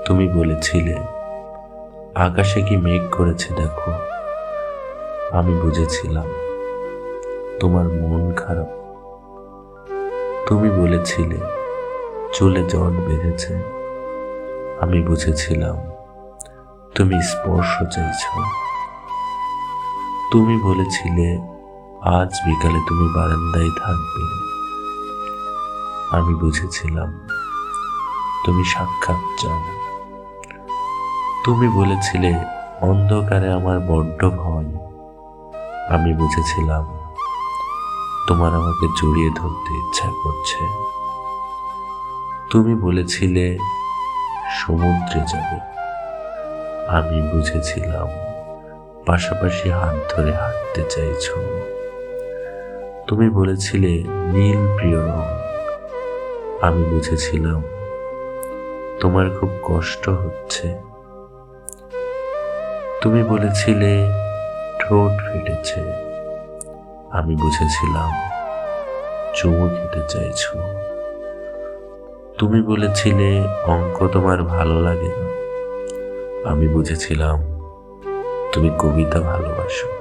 তুমি বলেছিলে আকাশে কি মেঘ করেছে দেখো। আমি বুঝেছিলাম তোমার মন খারাপ। তুমি বলেছিলে চুলে জট বেঁধেছে। আমি বুঝেছিলাম তুমি স্পর্শ চাইছ। তুমি বলেছিলে আজ বিকালে তুমি বারান্দায় থাকবে। আমি বুঝেছিলাম তুমি সাক্ষাৎ চাও। তুমি বলেছিলে অন্ধকারে আমার বড্ড ভয়। আমি বুঝেছিলাম তোমার আমাকে জড়িয়ে ধরতে ইচ্ছা করছে। তুমি বলেছিলে সমুদ্রে যাবে। আমি বুঝেছিলাম পাশাপাশি হাত ধরে হাঁটতে চাইছো। তুমি বলেছিলে নীল প্রিয় রং। আমি বুঝেছিলাম তোমার খুব কষ্ট হচ্ছে। তুমি বলেছিলে ঠোঁট ফেটেছে। আমি বুঝেছিলাম চুমু খেতে চাইছো। তুমি বলেছিলে অঙ্ক তোমার ভালো লাগে না। আমি বুঝেছিলাম তুমি কবিতা ভালোবাসো।